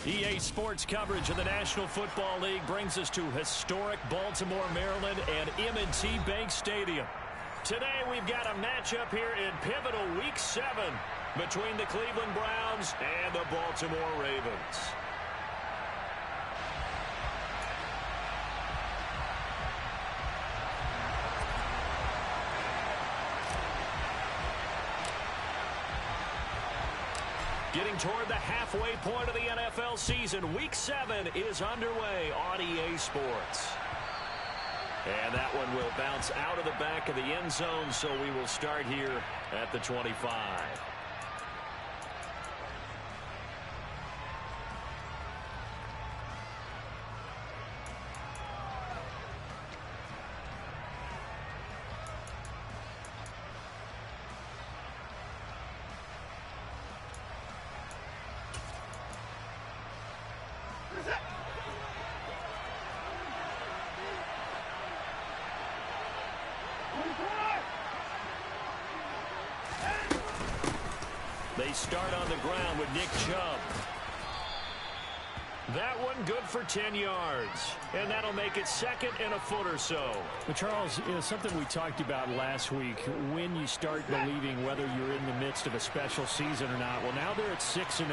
EA Sports coverage of the National Football League brings us to historic Baltimore, Maryland, and M&T Bank Stadium. Today we've got a matchup here in pivotal Week 7 between the Cleveland Browns and the Baltimore Ravens. Getting toward the halfway point of the NFL season, Week 7 is underway on EA Sports. And that one will bounce out of the back of the end zone, so we will start here at the 25. They start on the ground with Nick Chubb. That one good for 10 yards. And that'll make it second and a foot or so. But Charles, something we talked about last week, when you start believing whether you're in the midst of a special season or not. Well, now they're at 6-0.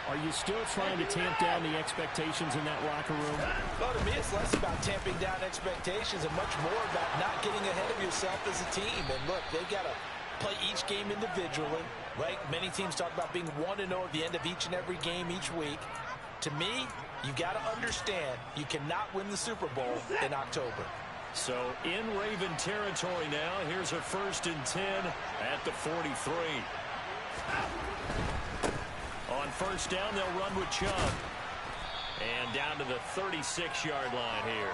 Are you still trying to tamp down the expectations in that locker room? Well, to me, it's less about tamping down expectations and much more about not getting ahead of yourself as a team. And look, they've got to play each game individually, right? Many teams talk about being 1-0 at the end of each and every game each week. To me, you got to understand you cannot win the Super Bowl in October. So in Raven territory now, here's a 1st and 10 at the 43. On first down, they'll run with Chubb. And down to the 36-yard line here.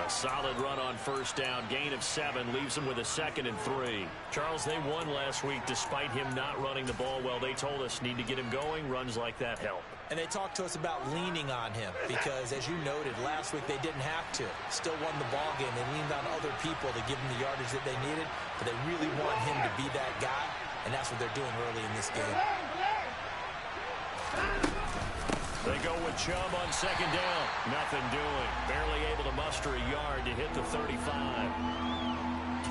A solid run on first down. Gain of 7 leaves them with a 2nd and 3. Charles, they won last week despite him not running the ball well. They told us need to get him going. Runs like that help. And they talked to us about leaning on him because, as you noted, last week they didn't have to. Still won the ball game. They leaned on other people to give them the yardage that they needed. But they really want him to be that guy, and that's what they're doing early in this game. They go with Chubb on second down. Nothing doing. Barely able to muster a yard to hit the 35.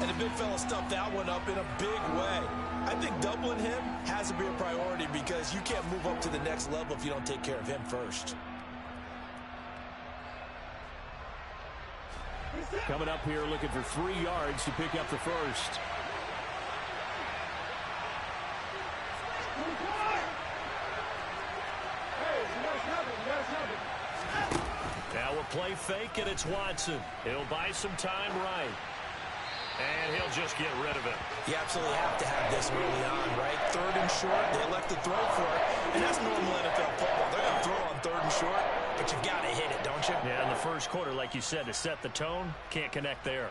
And the big fella stuffed that one up in a big way. I think doubling him has to be a priority because you can't move up to the next level if you don't take care of him first. Coming up here looking for 3 yards to pick up the first. Now we'll play fake, and it's Watson. He'll buy some time right. And he'll just get rid of it. You absolutely have to have this early on, right? 3rd and short, they elect to throw for it. And that's normal NFL football. They're going to throw on 3rd and short, but you've got to hit it, don't you? Yeah, in the first quarter, like you said, to set the tone, can't connect there.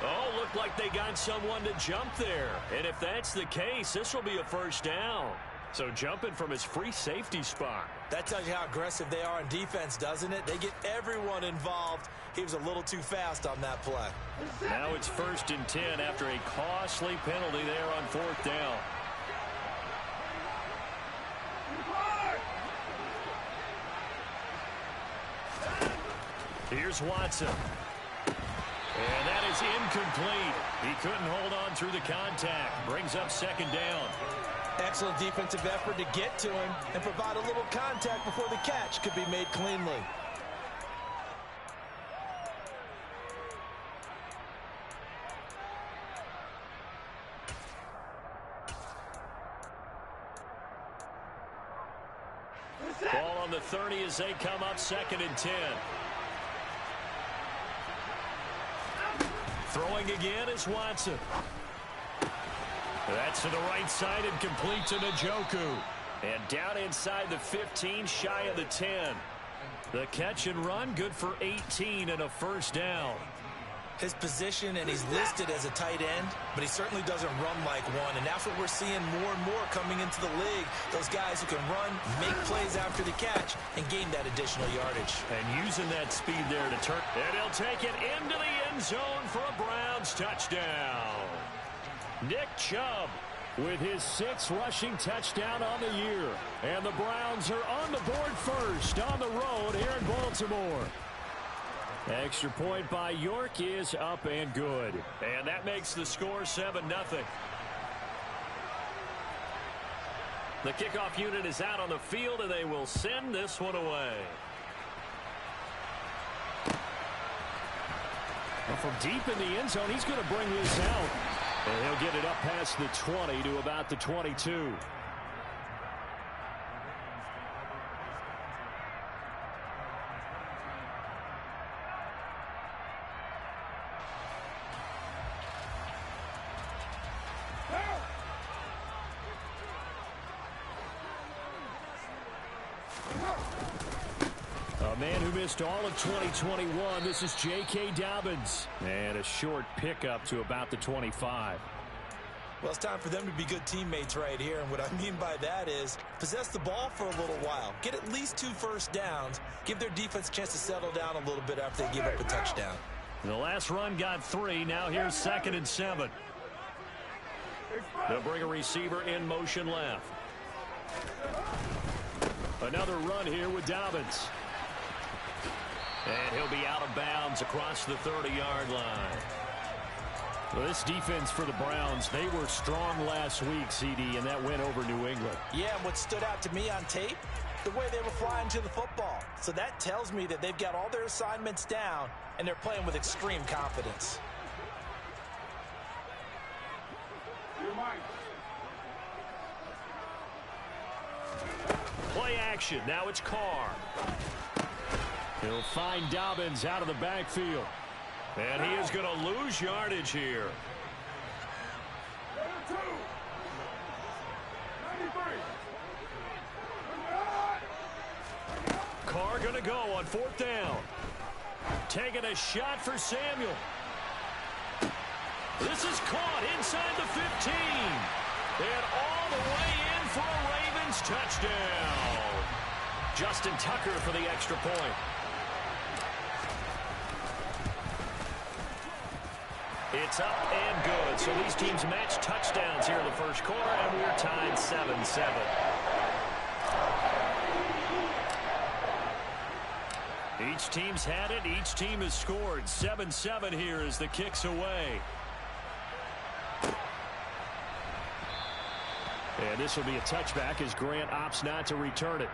Oh, looked like they got someone to jump there. And if that's the case, this will be a first down. So jumping from his free safety spot. That tells you how aggressive they are on defense, doesn't it? They get everyone involved. He was a little too fast on that play. Now it's 1st and 10 after a costly penalty there on 4th down. Here's Watson. And that is incomplete. He couldn't hold on through the contact. Brings up 2nd down. Excellent defensive effort to get to him and provide a little contact before the catch could be made cleanly. Ball on the 30 as they come up 2nd and 10. Throwing again is Watson. That's to the right side and complete to Njoku. And down inside the 15, shy of the 10. The catch and run, good for 18 and a first down. His position, and he's listed as a tight end, but he certainly doesn't run like one, and that's what we're seeing more and more coming into the league. Those guys who can run, make plays after the catch, and gain that additional yardage. And using that speed there to turn. And he'll take it into the end zone for a Browns touchdown. Nick Chubb with his 6th rushing touchdown on the year. And the Browns are on the board first on the road here in Baltimore. Extra point by York is up and good. And that makes the score 7-0. The kickoff unit is out on the field, and they will send this one away. Well, from deep in the end zone, he's going to bring this out. And he'll get it up past the 20 to about the 22. A man who missed all of 2021. This is J.K. Dobbins. And a short pickup to about the 25. Well, it's time for them to be good teammates right here. And what I mean by that is possess the ball for a little while. Get at least 2 first downs. Give their defense a chance to settle down a little bit after they give up a touchdown. The last run got 3. Now here's 2nd and 7. They'll bring a receiver in motion left. Another run here with Dobbins. And he'll be out of bounds across the 30-yard line. Well, this defense for the Browns, they were strong last week, CD, and that went over New England. Yeah, and what stood out to me on tape, the way they were flying to the football. So that tells me that they've got all their assignments down, and they're playing with extreme confidence. Play action. Now it's Carr. He'll find Dobbins out of the backfield. And he is going to lose yardage here. Carr going to go on 4th down. Taking a shot for Samuel. This is caught inside the 15. And all the way in for a Ravens touchdown. Justin Tucker for the extra point. It's up and good. So these teams match touchdowns here in the first quarter, and we're tied 7-7. Each team's had it. Each team has scored. 7-7 here as the kick's away. And this will be a touchback as Grant opts not to return it.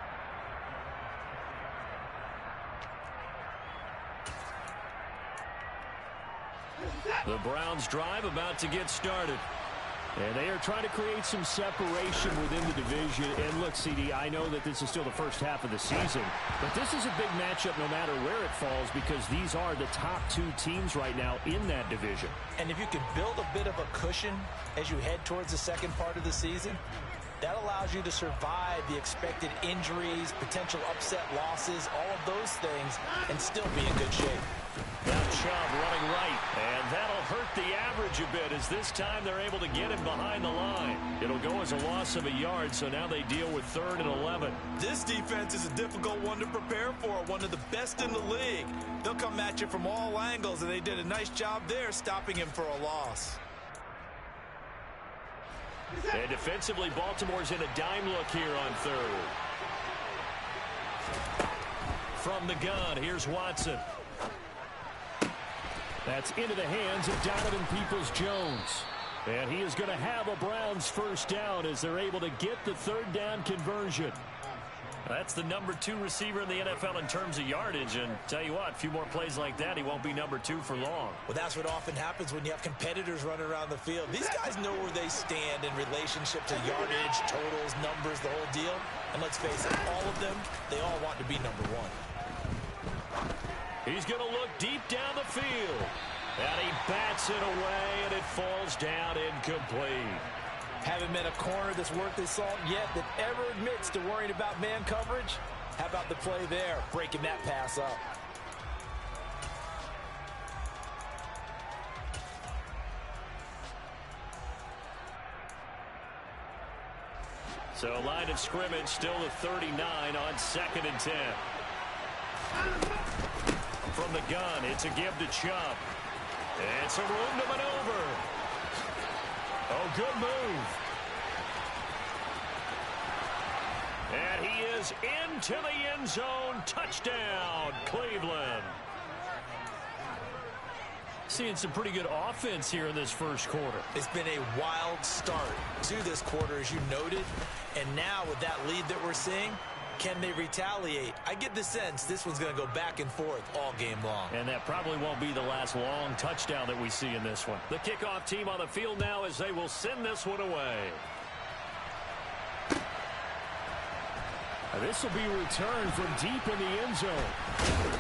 The Browns drive about to get started. And they are trying to create some separation within the division. And look, CD, I know that this is still the first half of the season, but this is a big matchup no matter where it falls because these are the top 2 teams right now in that division. And if you can build a bit of a cushion as you head towards the second part of the season, that allows you to survive the expected injuries, potential upset losses, all of those things, and still be in good shape. Now Chubb running right, and that'll hurt the average a bit as this time they're able to get him behind the line. It'll go as a loss of a yard, so now they deal with 3rd and 11. This defense is a difficult one to prepare for, one of the best in the league. They'll come at you from all angles, and they did a nice job there stopping him for a loss. And defensively, Baltimore's in a dime look here on 3rd. From the gun, here's Watson. That's into the hands of Donovan Peoples-Jones. And he is going to have a Browns first down as they're able to get the 3rd down conversion. That's the number 2 receiver in the NFL in terms of yardage. And tell you what, a few more plays like that, he won't be number 2 for long. Well, that's what often happens when you have competitors running around the field. These guys know where they stand in relationship to yardage, totals, numbers, the whole deal. And let's face it, all of them, they all want to be number 1. He's going to look deep down the field. And he bats it away, and it falls down incomplete. Haven't met a corner that's worth his salt yet that ever admits to worrying about man coverage. How about the play there, breaking that pass up? So line of scrimmage still at 39 on 2nd and 10. From the gun, it's a give to Chubb. And some room to maneuver. Oh, good move. And he is into the end zone. Touchdown, Cleveland. Seeing some pretty good offense here in this first quarter. It's been a wild start to this quarter, as you noted. And now with that lead that we're seeing, can they retaliate? I get the sense this one's going to go back and forth all game long. And that probably won't be the last long touchdown that we see in this one. The kickoff team on the field now as they will send this one away. This will be returned from deep in the end zone.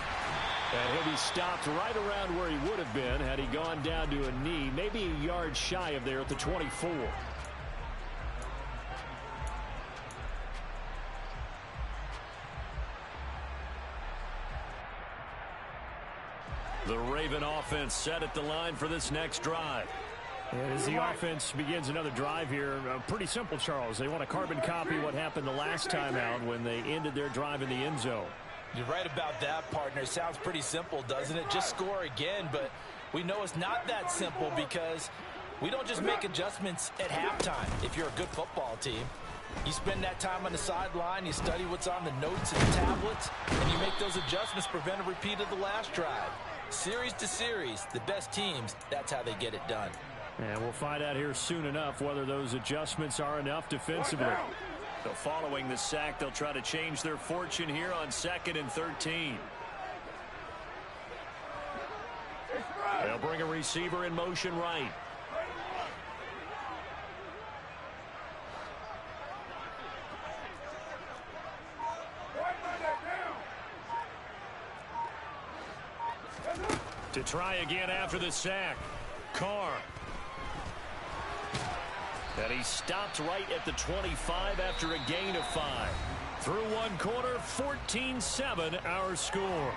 And he'll be stopped right around where he would have been had he gone down to a knee, maybe a yard shy of there at the 24. The Raven offense set at the line for this next drive. And as the offense begins another drive here, pretty simple, Charles. They want to carbon copy what happened the last time out when they ended their drive in the end zone. You're right about that, partner. Sounds pretty simple, doesn't it? Just score again, but we know it's not that simple because we don't just make adjustments at halftime if you're a good football team. You spend that time on the sideline, you study what's on the notes and the tablets, and you make those adjustments to prevent a repeat of the last drive. Series to series, the best teams, that's how they get it done. And we'll find out here soon enough whether those adjustments are enough defensively. So following the sack, they'll try to change their fortune here on 2nd and 13. They'll bring a receiver in motion right. To try again after the sack, Carr. And he stopped right at the 25 after a gain of 5. Through one quarter, 14-7 our score.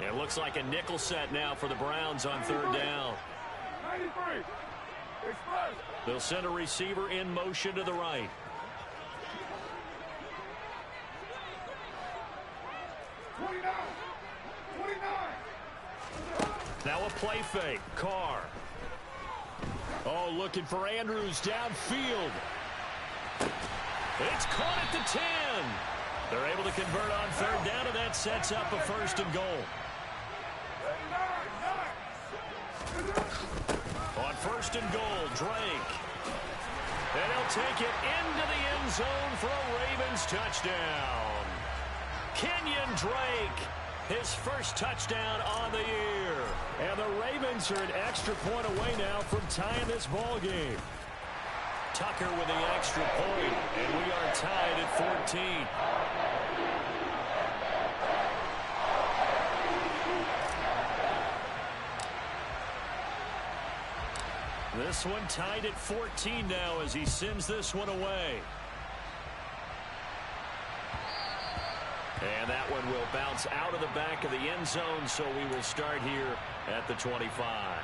It looks like a nickel set now for the Browns on 3rd down. They'll send a receiver in motion to the right. Now a play fake. Carr. Oh, looking for Andrews downfield. It's caught at the 10. They're able to convert on 3rd down, and that sets up a 1st and goal. On 1st and goal, Drake. And he'll take it into the end zone for a Ravens touchdown. Kenyon Drake, his first touchdown on the year. And the Ravens are an extra point away now from tying this ball game. Tucker with the extra point, and we are tied at 14. This one tied at 14 now as he sends this one away. And that one will bounce out of the back of the end zone, so we will start here at the 25.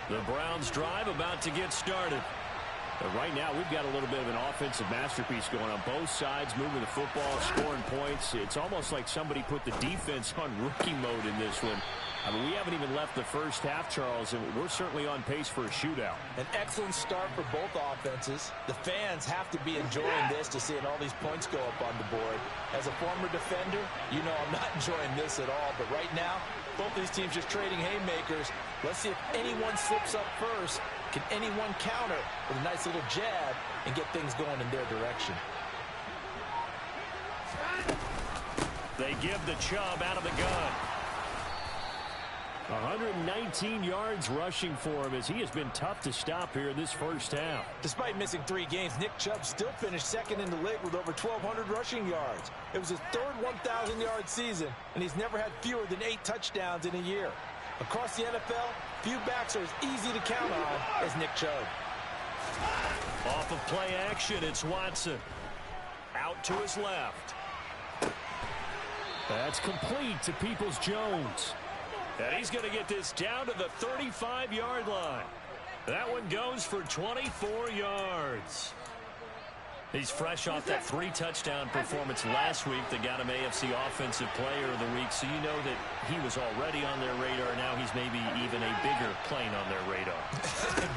The Browns drive about to get started. But right now, we've got a little bit of an offensive masterpiece going on both sides, moving the football, scoring points. It's almost like somebody put the defense on rookie mode in this one. I mean, we haven't even left the first half, Charles, and we're certainly on pace for a shootout. An excellent start for both offenses. The fans have to be enjoying this to seeing all these points go up on the board. As a former defender, you know I'm not enjoying this at all. But right now, both these teams just trading haymakers. Let's see if anyone slips up first. Can anyone counter with a nice little jab and get things going in their direction? They give the Chubb out of the gun. 119 yards rushing for him as he has been tough to stop here in this first half. Despite missing 3 games, Nick Chubb still finished second in the league with over 1,200 rushing yards. It was his third 1,000-yard season, and he's never had fewer than 8 touchdowns in a year. Across the NFL, few backs are as easy to count on as Nick Chubb. Off of play action, it's Watson. Out to his left. That's complete to Peoples-Jones. And he's going to get this down to the 35-yard line. That one goes for 24 yards. He's fresh off that 3-touchdown performance last week that got him AFC Offensive Player of the Week. So you know that he was already on their radar. Now he's maybe even a bigger plane on their radar.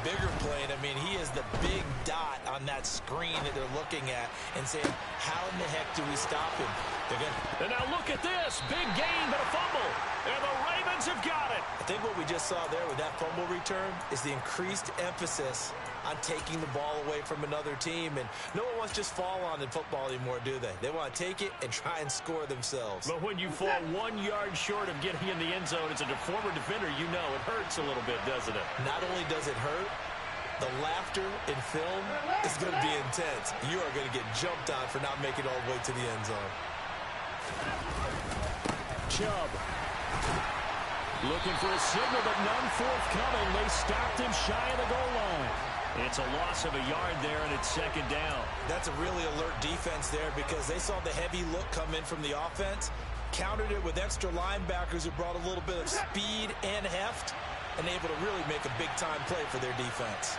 Bigger plane. I mean, he is the big dot on that screen that they're looking at and saying, how in the heck do we stop him? And now look at this. Big gain, but a fumble. And the Ravens have got it. I think what we just saw there with that fumble return is the increased emphasis on taking the ball away from another team. And no one wants to just fall on in football anymore, do they? They want to take it and try and score themselves. But when you fall 1 yard short of getting in the end zone as a former defender, you know it hurts a little bit, doesn't it? Not only does it hurt, the laughter in film is going to be intense. You are going to get jumped on for not making it all the way to the end zone. Chubb looking for a signal, but none forthcoming. They stopped him shy of the goal line. It's a loss of a yard there, and it's second down. That's a really alert defense there because they saw the heavy look come in from the offense, countered it with extra linebackers who brought a little bit of speed and heft, and able to really make a big-time play for their defense.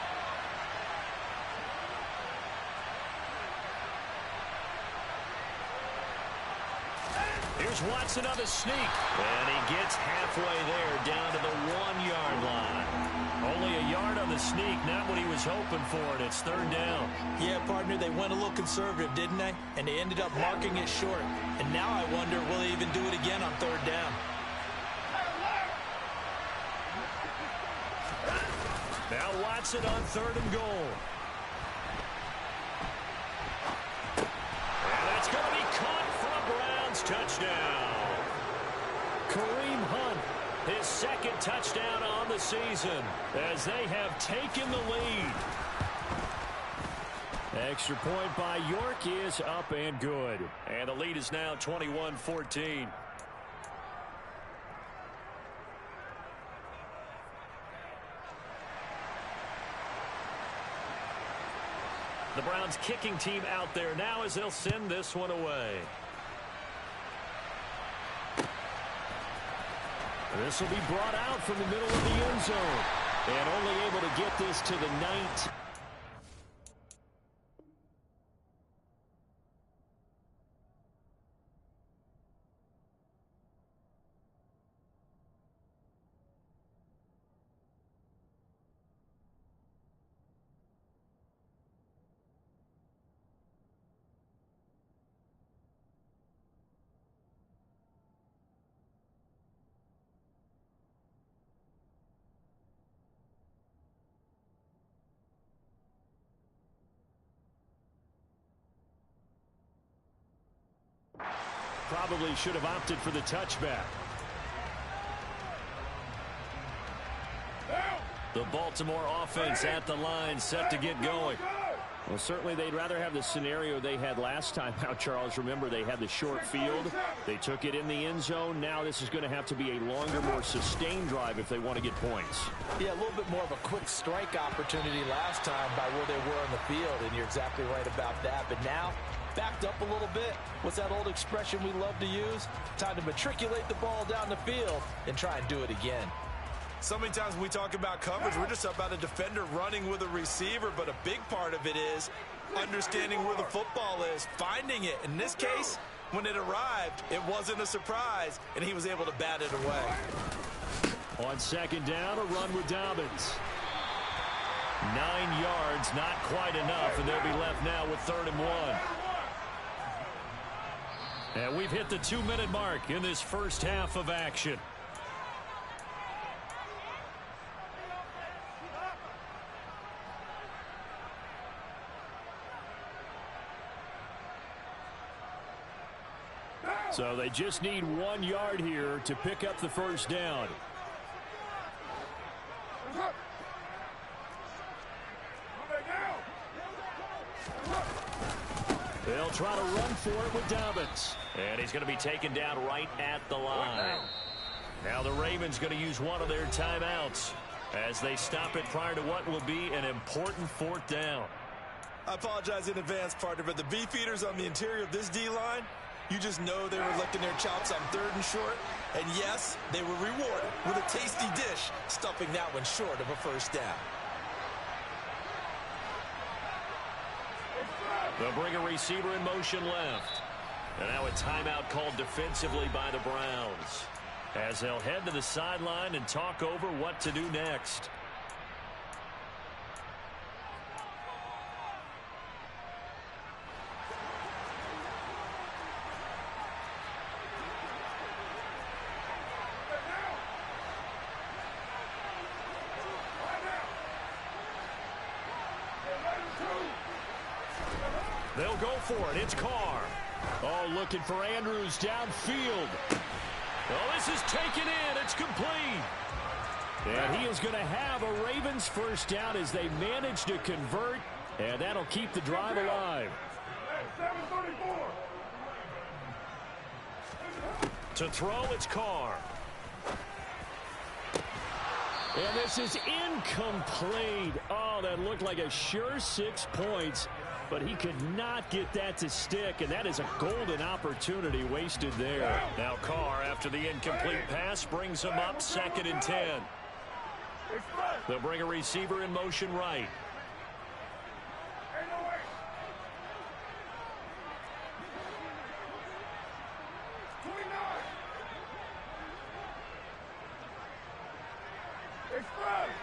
Here's Watson on the sneak. And he gets halfway there, down to the 1 yard line. Only a yard on the sneak, not what he was hoping for, and it's third down. Yeah, partner, they went a little conservative, didn't they? And they ended up marking it short. And now I wonder, will they even do it again on third down? Now Watson on third and goal. And that's going to be caught for a Browns touchdown. Kareem Hunt, his second touchdown on the season as they have taken the lead. Extra point by York is up and good. And the lead is now 21-14. The Browns kicking team out there now as they'll send this one away. This will be brought out from the middle of the end zone. And only able to get this to the 19. Probably should have opted for the touchback. The Baltimore offense at the line, set to get going. Well, certainly they'd rather have the scenario they had last time out, Charles. Remember, they had the short field. They took it in the end zone. Now this is going to have to be a longer, more sustained drive if they want to get points. Yeah, a little bit more of a quick strike opportunity last time by where they were on the field, and you're exactly right about that. But now, backed up a little bit. What's that old expression we love to use? Time to matriculate the ball down the field and try and do it again. So many times when we talk about coverage, we're just about a defender running with a receiver, but a big part of it is understanding where the football is, finding it. In this case, when it arrived, it wasn't a surprise, and he was able to bat it away. On second down, a run with Dobbins. 9 yards, not quite enough, and they'll be left now with 3rd and 1. And we've hit the 2-minute mark in this first half of action. So they just need 1 yard here to pick up the first down. They'll try to run for it with Dobbins. And he's going to be taken down right at the line. Now the Ravens going to use one of their timeouts as they stop it prior to what will be an important fourth down. I apologize in advance, partner, but the beefeaters on the interior of this D-line, you just know they were licking their chops on 3rd and short. And yes, they were rewarded with a tasty dish, stuffing that one short of a first down. They'll bring a receiver in motion left. And now a timeout called defensively by the Browns, as they'll head to the sideline and talk over what to do next. They'll go for it. It's Carr. Oh, looking for Andrews downfield. Oh, this is taken in. It's complete. And he is going to have a Ravens first down as they manage to convert, and that'll keep the drive alive. To throw, it's Carr. And this is incomplete. Oh, that looked like a sure 6 points, but he could not get that to stick, and that is a golden opportunity wasted there. Now Carr, after the incomplete pass, brings him up 2nd and 10. They'll bring a receiver in motion right.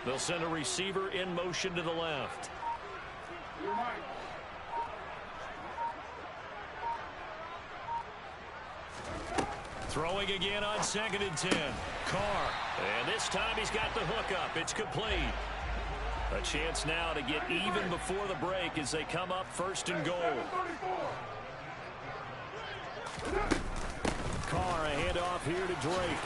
They'll send a receiver in motion to the left. Throwing again on 2nd and 10. Carr. And this time he's got the hook up. It's complete. A chance now to get even before the break as they come up 1st and goal. Carr, a handoff here to Drake.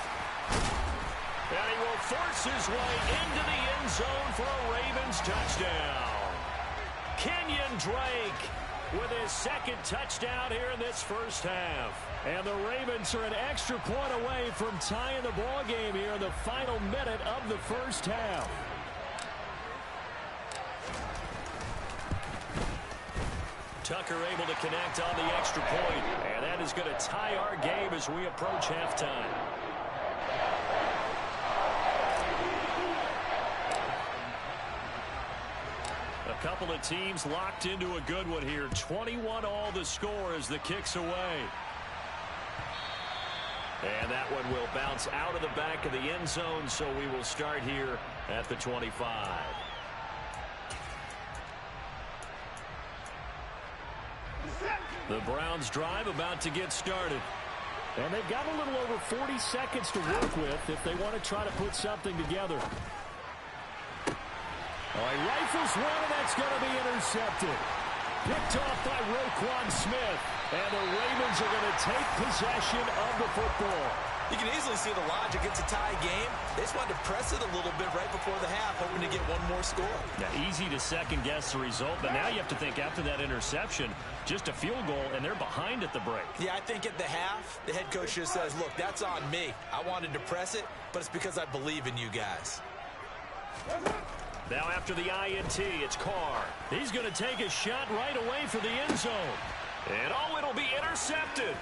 And he will force his way into the end zone for a Ravens touchdown. Kenyon Drake with his 2nd touchdown here in this first half. And the Ravens are an extra point away from tying the ball game here in the final minute of the first half. Tucker able to connect on the extra point, and that is going to tie our game as we approach halftime. A couple of teams locked into a good one here. 21 all the score as the kick's away. And that one will bounce out of the back of the end zone, so we will start here at the 25. The Browns drive about to get started. And they've got a little over 40 seconds to work with if they want to try to put something together. Oh, he rifles one, and that's going to be intercepted. Picked off by Roquan Smith. And the Ravens are going to take possession of the football. You can easily see the logic. It's a tie game. They just wanted to press it a little bit right before the half, hoping to get one more score. Now, easy to second-guess the result, but now you have to think after that interception, just a field goal, and they're behind at the break. Yeah, I think at the half, the head coach just says, look, that's on me. I wanted to press it, but it's because I believe in you guys. Now after the INT, it's Carr. He's going to take a shot right away for the end zone. And oh, it'll be intercepted.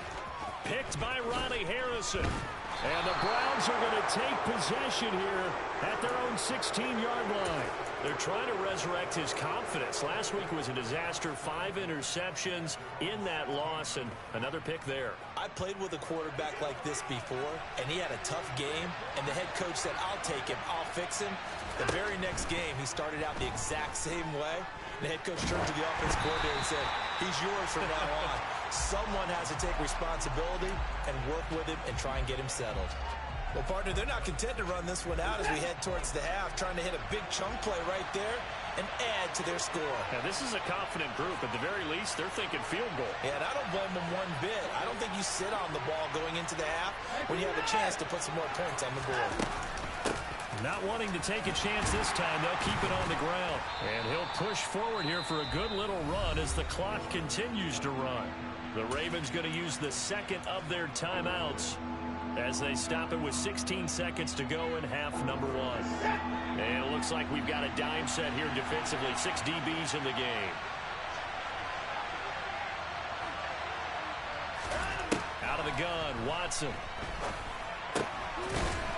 Picked by Ronnie Harrison. And the Browns are going to take possession here at their own 16-yard line. They're trying to resurrect his confidence. Last week was a disaster. 5 interceptions in that loss, and another pick there. I played with a quarterback like this before, and he had a tough game, and the head coach said, I'll take him, I'll fix him. The very next game, he started out the exact same way. The head coach turned to the offense coordinator and said, he's yours from now on. Someone has to take responsibility and work with him and try and get him settled. Well, partner, they're not content to run this one out as we head towards the half, trying to hit a big chunk play right there and add to their score. Now, this is a confident group. At the very least, they're thinking field goal. Yeah, and I don't blame them one bit. I don't think you sit on the ball going into the half when you have a chance to put some more points on the board. Not wanting to take a chance this time, they'll keep it on the ground. And he'll push forward here for a good little run as the clock continues to run. The Ravens going to use the second of their timeouts as they stop it with 16 seconds to go in half number one. And it looks like we've got a dime set here defensively. 6 DBs in the game. Out of the gun, Watson.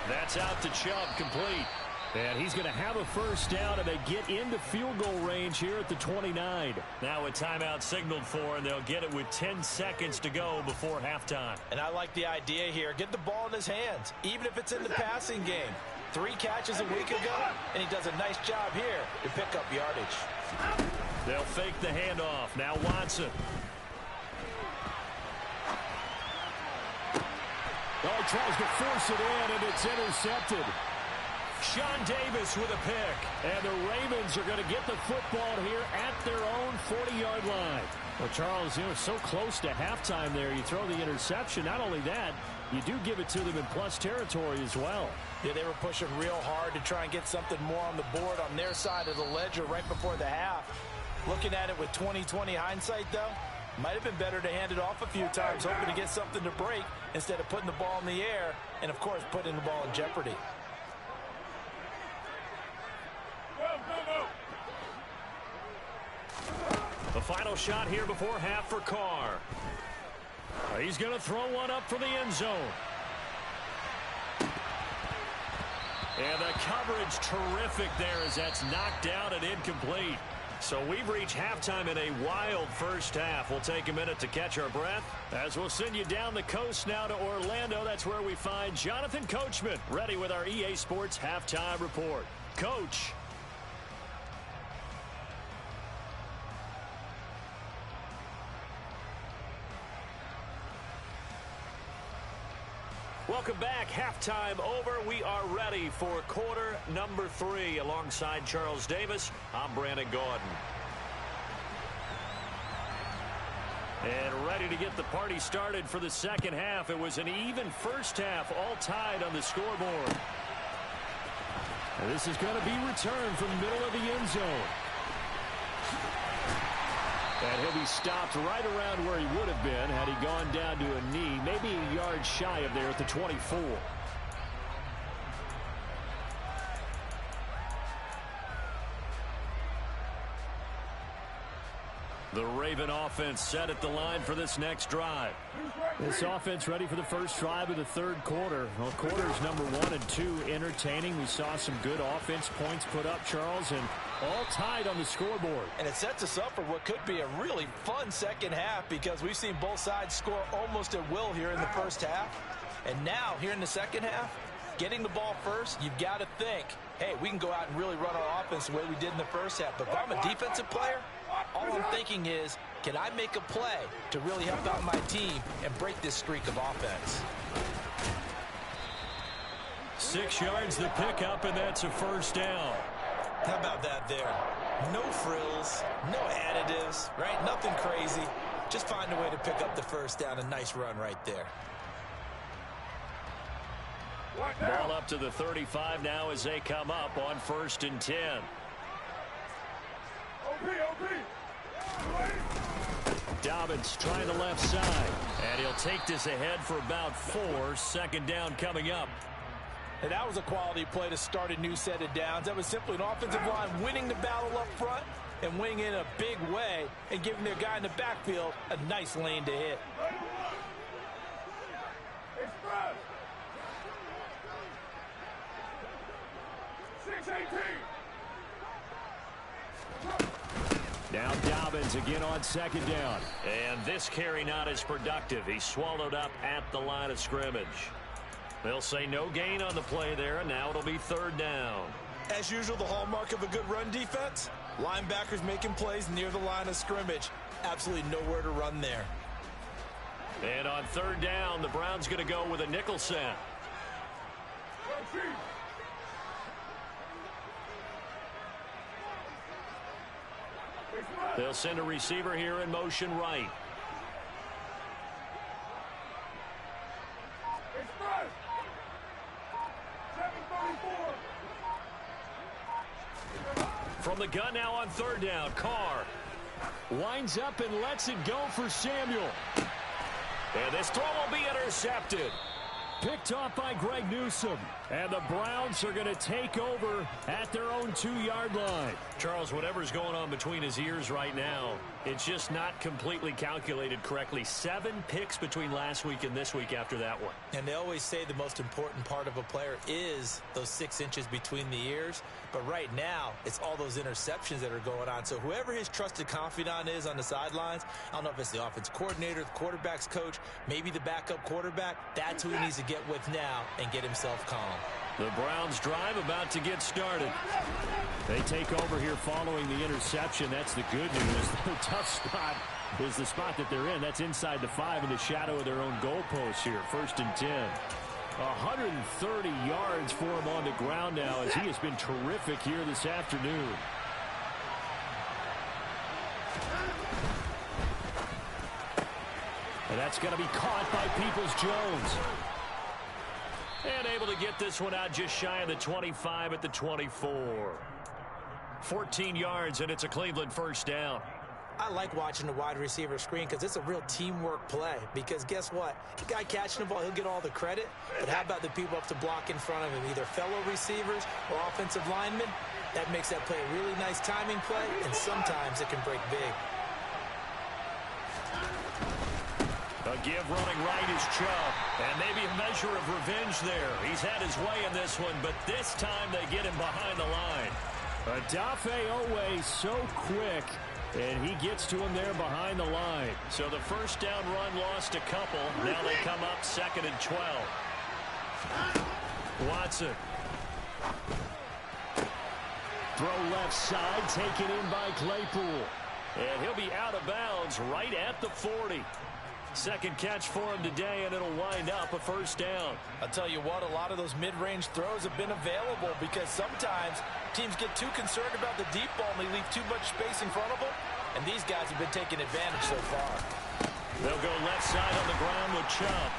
That's out to Chubb, complete. And he's going to have a first down, and they get into field goal range here at the 29. Now a timeout signaled for, and they'll get it with 10 seconds to go before halftime. And I like the idea here. Get the ball in his hands, even if it's in the passing game. 3 catches a week ago, and he does a nice job here to pick up yardage. They'll fake the handoff. Now Watson. Oh, he tries to force it in, and it's intercepted. Sean Davis with a pick. And the Ravens are going to get the football here at their own 40-yard line. Well, Charles, so close to halftime there. You throw the interception. Not only that, you do give it to them in plus territory as well. Yeah, they were pushing real hard to try and get something more on the board on their side of the ledger right before the half. Looking at it with 20/20 hindsight, though, might have been better to hand it off a few times, hoping to get something to break instead of putting the ball in the air and, of course, putting the ball in jeopardy. The final shot here before half for Carr. He's going to throw one up for the end zone. And the coverage terrific there as that's knocked down and incomplete. So we've reached halftime in a wild first half. We'll take a minute to catch our breath as we'll send you down the coast now to Orlando. That's where we find Jonathan Coachman ready with our EA Sports Halftime Report. Coach. Welcome back. Halftime over. We are ready for quarter number 3. Alongside Charles Davis, I'm Brandon Gaudin. And ready to get the party started for the second half. It was an even first half, all tied on the scoreboard. And this is going to be returned from the middle of the end zone. And he'll be stopped right around where he would have been had he gone down to a knee, maybe a yard shy of there at the 24. The Raven offense set at the line for this next drive. This offense ready for the first drive of the third quarter. Well, quarters number 1 and 2 entertaining. We saw some good offense points put up, Charles, and all tied on the scoreboard. And it sets us up for what could be a really fun second half because we've seen both sides score almost at will here in the first half. And now, here in the second half, getting the ball first, you've got to think, hey, we can go out and really run our offense the way we did in the first half. But if I'm a defensive player, all I'm thinking is, can I make a play to really help out my team and break this streak of offense? 6 yards the pickup, and that's a first down. How about that there? No frills, no additives, right? Nothing crazy. Just find a way to pick up the first down. A nice run right there. Ball up to the 35 now as they come up on 1st and 10. Dobbins trying the left side. And he'll take this ahead for about 4. Second down coming up. And that was a quality play to start a new set of downs. That was simply an offensive line winning the battle up front and winning in a big way and giving their guy in the backfield a nice lane to hit. Now Dobbins again on second down. And this carry not as productive. He's swallowed up at the line of scrimmage. They'll say no gain on the play there, and now it'll be 3rd down. As usual, the hallmark of a good run defense, linebackers making plays near the line of scrimmage. Absolutely nowhere to run there. And on 3rd down, the Browns going to go with a nickel set. They'll send a receiver here in motion right. From the the gun now on third down. Carr winds up and lets it go for Samuel. And this throw will be intercepted. Picked off by Greg Newsome. And the Browns are going to take over at their own 2-yard line. Charles, whatever's going on between his ears right now, it's just not completely calculated correctly. 7 picks between last week and this week after that one. And they always say the most important part of a player is those 6 inches between the ears. But right now, it's all those interceptions that are going on. So whoever his trusted confidant is on the sidelines, I don't know if it's the offense coordinator, the quarterback's coach, maybe the backup quarterback, that's who he needs to get with now and get himself calm. The Browns drive about to get started. They take over here following the interception. That's the good news. The tough spot is the spot that they're in. That's inside the 5 in the shadow of their own goalposts here. 1st and 10. 130 yards for him on the ground now as he has been terrific here this afternoon. And that's going to be caught by Peoples-Jones. And able to get this one out just shy of the 25 at the 24. 14 yards, and it's a Cleveland first down. I like watching the wide receiver screen because it's a real teamwork play. Because guess what? The guy catching the ball, he'll get all the credit. But how about the people up to block in front of him, either fellow receivers or offensive linemen? That makes that play a really nice timing play, and sometimes it can break big. A give running right is Chubb. And maybe a measure of revenge there. He's had his way in this one, but this time they get him behind the line. Odafe Oweh so quick, and he gets to him there behind the line. So the first down run lost a couple. Now they come up 2nd and 12. Watson. Throw left side, taken in by Claypool. And he'll be out of bounds right at the 40. Second catch for him today, and it'll wind up a first down. I'll tell you what, a lot of those mid-range throws have been available because sometimes teams get too concerned about the deep ball and they leave too much space in front of them, and these guys have been taking advantage so far. They'll go left side on the ground with Chubb.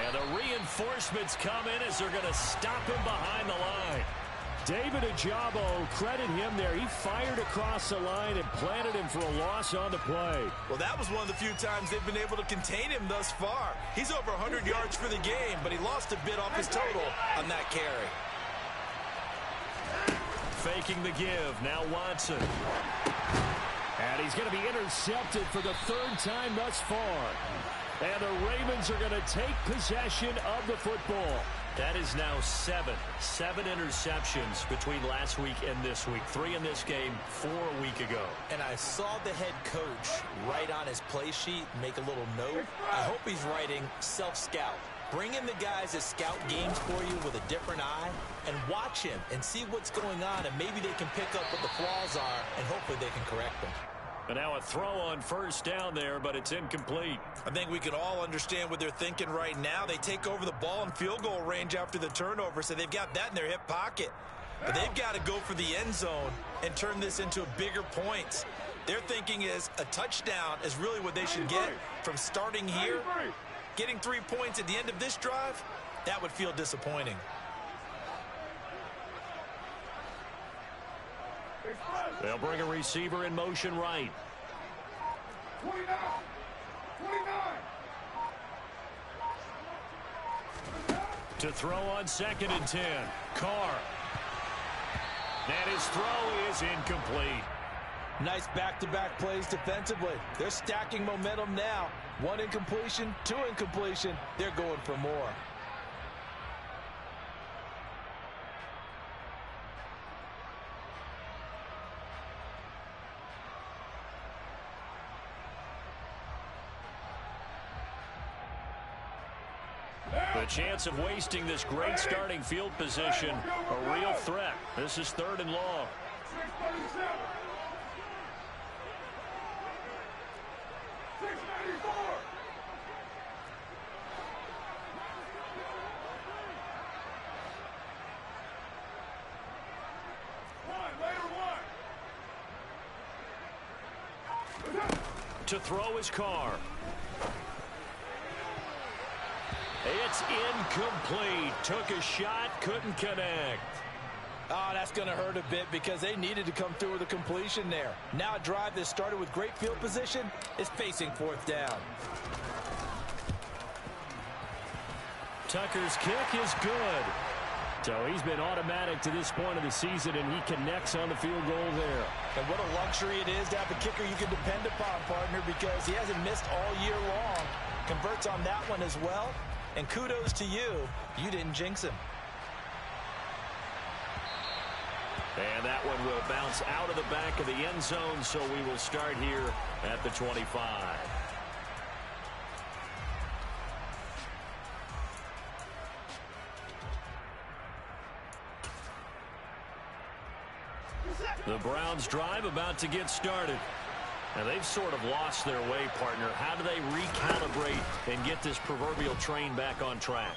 And the reinforcements come in as they're going to stop him behind the line. David Ojabo, credit him there. He fired across the line and planted him for a loss on the play. Well, that was one of the few times they've been able to contain him thus far. He's over 100 yards for the game, but he lost a bit off his total on that carry. Faking the give. Now Watson. And he's going to be intercepted for the 3rd time thus far. And the Ravens are going to take possession of the football. That is now 7 interceptions between last week and this week. 3 in this game, 4 a week ago. And I saw the head coach write on his play sheet, make a little note. I hope he's writing self-scout. Bring in the guys that scout games for you with a different eye and watch him and see what's going on, and maybe they can pick up what the flaws are, and hopefully they can correct them. And now a throw on first down there, but it's incomplete. I think we can all understand what they're thinking right now. They take over the ball in field goal range after the turnover, so they've got that in their hip pocket. But they've got to go for the end zone and turn this into bigger points. Their thinking is a touchdown is really what they should get from starting here. Getting 3 points at the end of this drive, that would feel disappointing. They'll bring a receiver in motion right. 29. To throw on 2nd and 10. Carr. And his throw is incomplete. Nice back-to-back plays defensively. They're stacking momentum now. 1 incompletion, 2 incompletion. They're going for more. The chance of wasting this great starting field position, a real threat. This is 3rd and long. 694. To throw his Carr. It's incomplete. Took a shot, couldn't connect. Oh, that's going to hurt a bit because they needed to come through with a completion there. Now a drive that started with great field position is facing fourth down. Tucker's kick is good. So he's been automatic to this point of the season, and he connects on the field goal there. And what a luxury it is to have a kicker you can depend upon, partner, because he hasn't missed all year long. Converts on that one as well. And kudos to you. You didn't jinx him. And that one will bounce out of the back of the end zone, so we will start here at the 25. The Browns drive about to get started. And they've sort of lost their way, partner. How do they recalibrate and get this proverbial train back on track?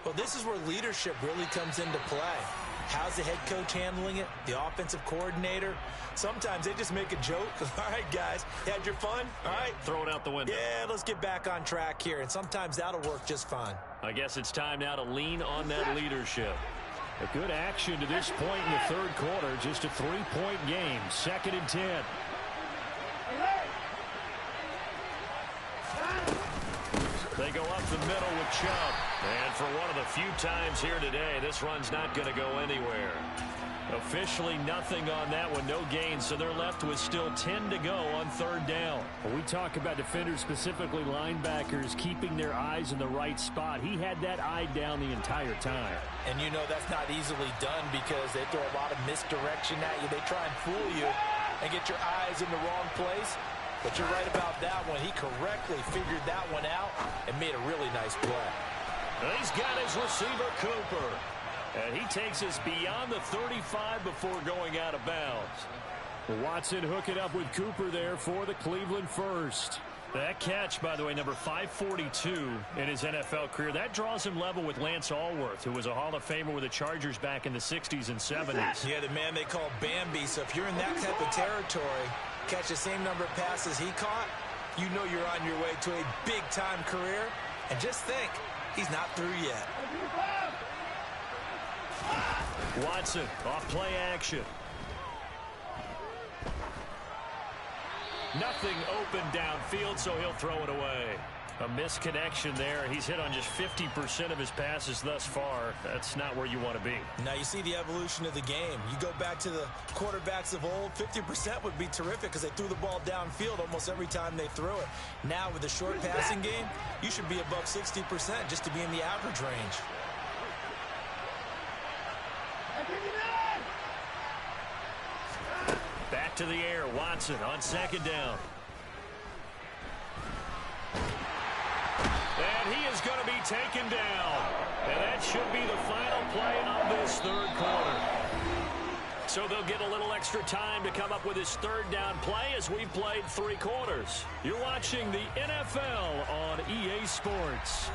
Well, this is where leadership really comes into play. How's the head coach handling it? The offensive coordinator? Sometimes they just make a joke. All right, guys, you had your fun? All right. Throw it out the window. Yeah, let's get back on track here. And sometimes that'll work just fine. I guess it's time now to lean on that leadership. A good action to this point in the third quarter. Just a 3-point game. 2nd and 10. They go up the middle with Chubb. And for one of the few times here today, this run's not going to go anywhere. Officially nothing on that one, no gain, so they're left with still 10 to go on 3rd down. When we talk about defenders, specifically linebackers, keeping their eyes in the right spot. He had that eye down the entire time. And you know that's not easily done because they throw a lot of misdirection at you. They try and fool you and get your eyes in the wrong place. But you're right about that one. He correctly figured that one out and made a really nice play. He's got his receiver, Cooper. And he takes us beyond the 35 before going out of bounds. Watson hooking up with Cooper there for the Cleveland first. That catch, by the way, number 542 in his NFL career. That draws him level with Lance Allworth, who was a Hall of Famer with the Chargers back in the 60s and 70s. Yeah, the man they call Bambi. So if you're in that type of territory, catch the same number of passes he caught, you know you're on your way to a big-time career. And just think, he's not through yet. Watson off play action. Nothing open downfield, so he'll throw it away. A misconnection there. He's hit on just 50% of his passes thus far. That's not where you want to be. Now you see the evolution of the game. You go back to the quarterbacks of old, 50% would be terrific because they threw the ball downfield almost every time they threw it. Now with the short passing game, you should be above 60% just to be in the average range. Back to the air, Watson on 2nd down. And he is going to be taken down. And that should be the final play of this 3rd quarter. So they'll get a little extra time to come up with his 3rd down play as we've played 3 quarters. You're watching the NFL on EA Sports.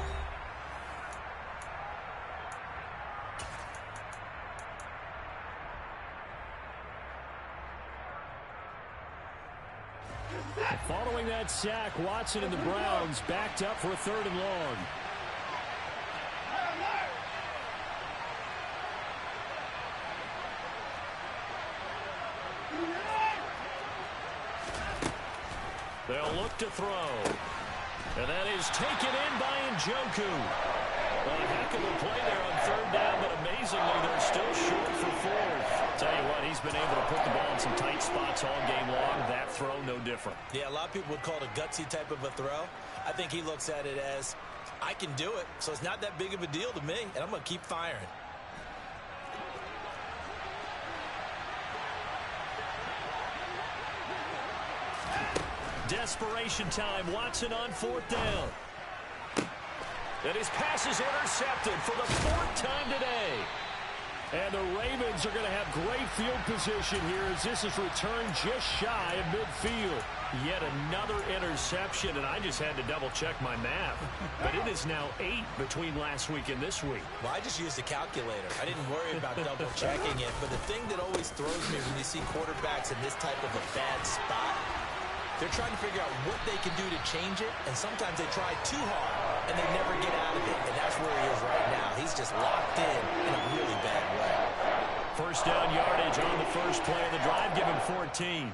Following that sack, Watson and the Browns backed up for a 3rd and long. They'll look to throw. And that is taken in by Njoku. Well, a heck of a play there on 3rd down, but amazingly, they're still short for 4th. Tell you what, he's been able to put the ball in some tight spots all game long. That throw, no different. Yeah, a lot of people would call it a gutsy type of a throw. I think he looks at it as, I can do it, so it's not that big of a deal to me, and I'm going to keep firing. Desperation time. Watson on 4th down. And his pass is intercepted for the 4th time today. And the Ravens are going to have great field position here as this is returned just shy of midfield. Yet another interception, and I just had to double-check my math. But it is now 8 between last week and this week. Well, I just used a calculator. I didn't worry about double-checking it. But the thing that always throws me when you see quarterbacks in this type of a bad spot, they're trying to figure out what they can do to change it, and sometimes they try too hard, and they never get out of it. And that's where he is right now. He's just locked in a really bad way. First down yardage on the first play of the drive. Give him 14.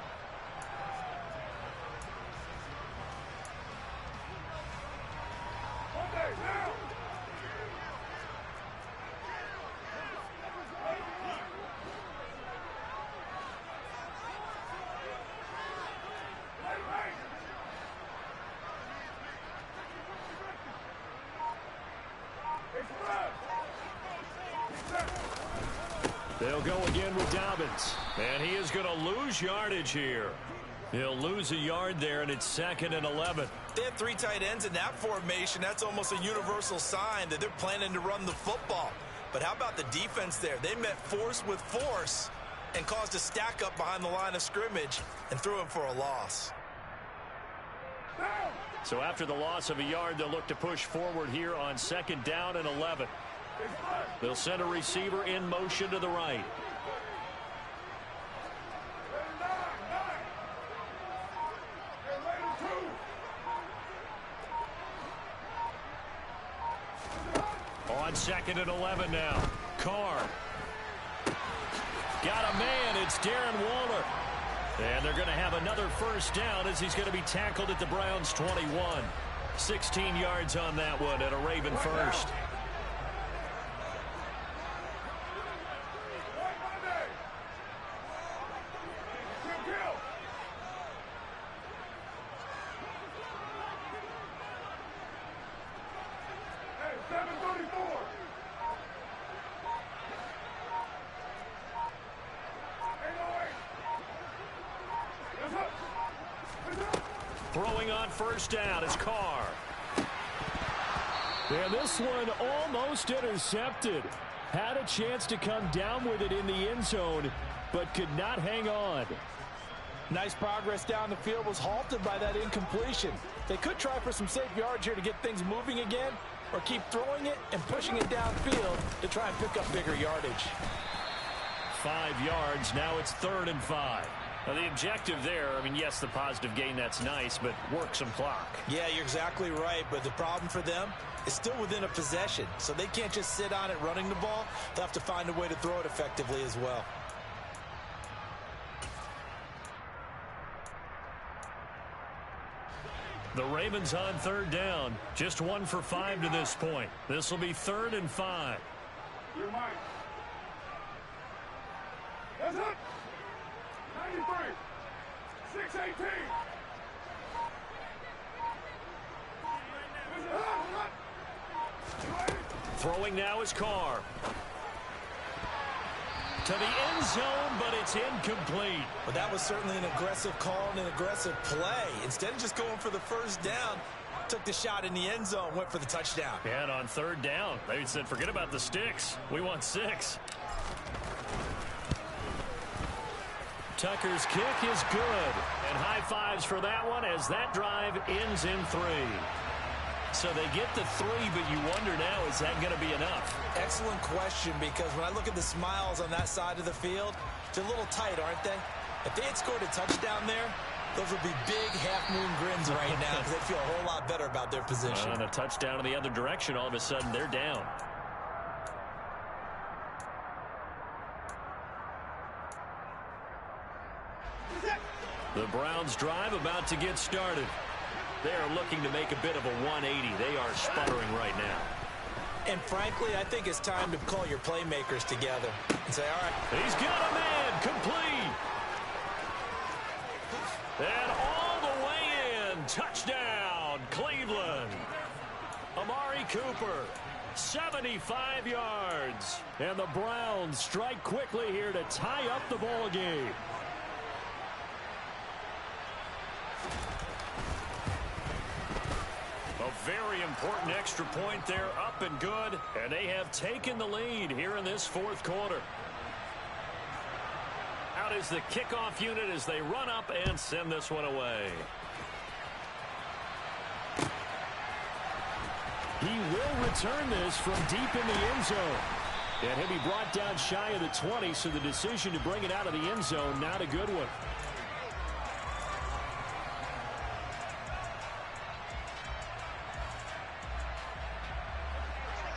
They'll go again with Dobbins. And he is going to lose yardage here. He'll lose a yard there, and it's 2nd and 11. They have 3 tight ends in that formation. That's almost a universal sign that they're planning to run the football. But how about the defense there? They met force with force and caused a stack up behind the line of scrimmage and threw him for a loss. So after the loss of a yard, they'll look to push forward here on 2nd down and 11. They'll send a receiver in motion to the right. On 2nd and 11 now. Carr. Got a man. It's Darren Waller. And they're going to have another first down as he's going to be tackled at the Browns' 21. 16 yards on that one at a Raven first. Throwing on first down is Carr. And this one almost intercepted. Had a chance to come down with it in the end zone, but could not hang on. Nice progress down the field, was halted by that incompletion. They could try for some safe yards here to get things moving again, or keep throwing it and pushing it downfield to try and pick up bigger yardage. 5 yards. Now it's 3rd and 5. Now the objective there, I mean, yes, the positive gain, that's nice, but work some clock. Yeah, you're exactly right, but the problem for them is still within a possession, so they can't just sit on it running the ball. They'll have to find a way to throw it effectively as well. The Ravens on 3rd down. Just 1 for 5 to this point. This will be 3rd and 5. You're mine. That's it. 93. 618. Throwing now is Carr. To the end zone, but it's incomplete. But that was certainly an aggressive call and an aggressive play. Instead of just going for the first down, took the shot in the end zone, went for the touchdown. And on 3rd down, they said, forget about the sticks. We want 6. Tucker's kick is good. And high fives for that one as that drive ends in 3. So they get the 3, but you wonder now, is that going to be enough? Excellent question, because when I look at the smiles on that side of the field, they're a little tight, aren't they? If they had scored a touchdown there, those would be big half-moon grins right now because they feel a whole lot better about their position. And a touchdown in the other direction, all of a sudden they're down. The Browns drive about to get started. They are looking to make a bit of a 180. They are sputtering right now. And frankly, I think it's time to call your playmakers together and say, all right. He's got a man, complete. And all the way in, touchdown, Cleveland. Amari Cooper, 75 yards. And the Browns strike quickly here to tie up the ball game. A very important extra point there, up and good. And they have taken the lead here in this 4th quarter. Out is the kickoff unit as they run up and send this one away. He will return this from deep in the end zone. And he'll be brought down shy of the 20, so the decision to bring it out of the end zone, not a good one.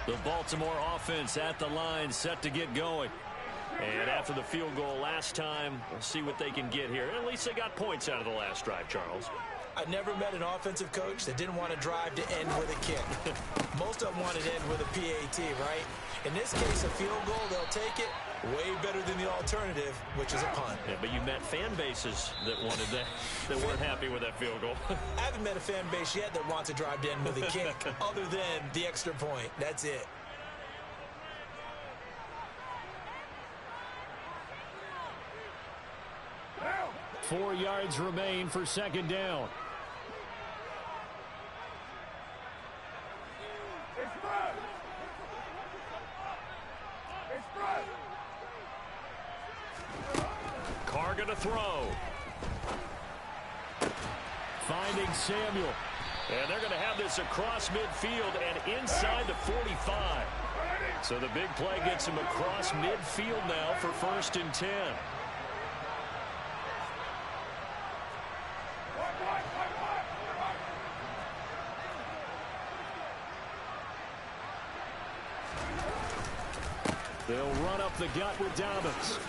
The Baltimore offense at the line, set to get going. And after the field goal last time, we'll see what they can get here. At least they got points out of the last drive, Charles. I never met an offensive coach that didn't want to drive to end with a kick. Most of them wanted to end with a PAT, right? In this case, a field goal, they'll take it. Way better than the alternative, which is a punt. Yeah, but you met fan bases that wanted that weren't happy with that field goal. I haven't met a fan base yet that wants to drive to end with a kick, other than the extra point. That's it. Down. 4 yards remain for second down. It's spread. It's spread. Carr going to throw. Finding Samuel. And they're going to have this across midfield and inside the 45. So the big play gets him across midfield now for 1st and 10. They'll run up the gut with Dobbins.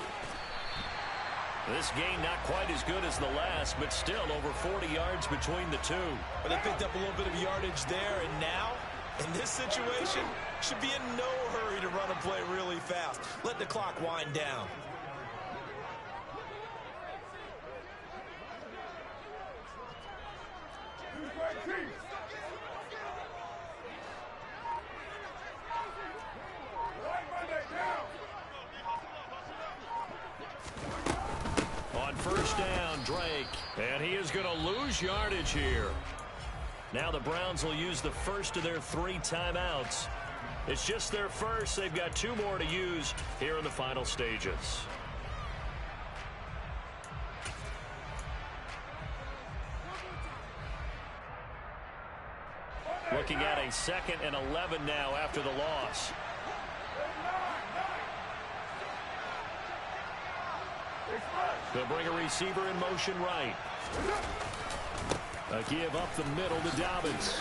This game not quite as good as the last, but still over 40 yards between the two. But they picked up a little bit of yardage there, and now, in this situation, should be in no hurry to run a play really fast. Let the clock wind down. On 1st down, Drake. And he is going to lose yardage here. Now the Browns will use the first of their 3 timeouts. It's just their first. They've got 2 more to use here in the final stages. Looking at a 2nd and 11 now after the loss. They'll bring a receiver in motion right. A give up the middle to Dobbins.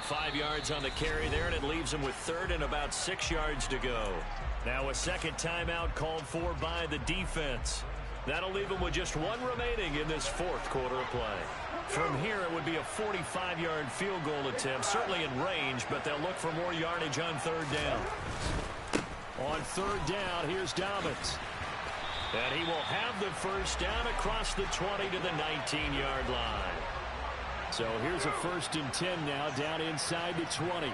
5 yards on the carry there, and it leaves him with 3rd and about 6 yards to go. Now a second timeout called for by the defense. That'll leave him with just 1 remaining in this 4th quarter of play. From here, it would be a 45-yard field goal attempt, certainly in range, but they'll look for more yardage on 3rd down. On 3rd down, here's Dobbins. And he will have the 1st down across the 20 to the 19-yard line. So here's a 1st and 10 now, down inside the 20.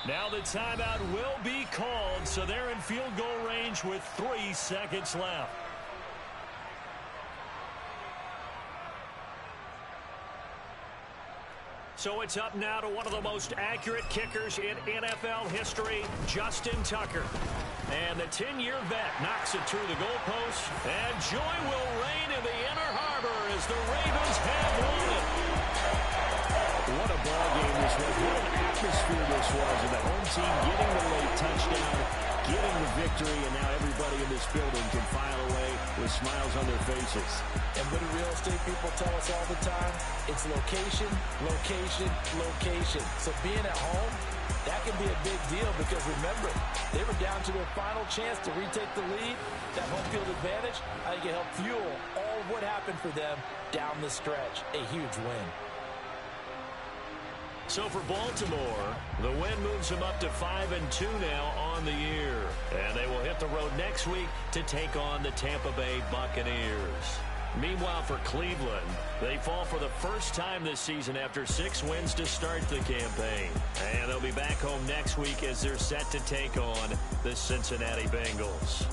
Now the timeout will be called, so they're in field goal range with 3 seconds left. So it's up now to one of the most accurate kickers in NFL history, Justin Tucker. And the 10-year vet knocks it through the goalpost, and joy will reign in the inner harbor as the Ravens have won it. What a ball game this was. What an atmosphere this was. And the home team getting the late touchdown, getting the victory, and now everybody in this building can file away with smiles on their faces. And what do real estate people tell us all the time? It's location, location, location. So being at home, that can be a big deal because remember, they were down to their final chance to retake the lead. That home field advantage, I think it helped fuel all of what happened for them down the stretch. A huge win. So for Baltimore, the win moves them up to 5-2 now on the year. And they will hit the road next week to take on the Tampa Bay Buccaneers. Meanwhile, for Cleveland, they fall for the first time this season after 6 wins to start the campaign. And they'll be back home next week as they're set to take on the Cincinnati Bengals.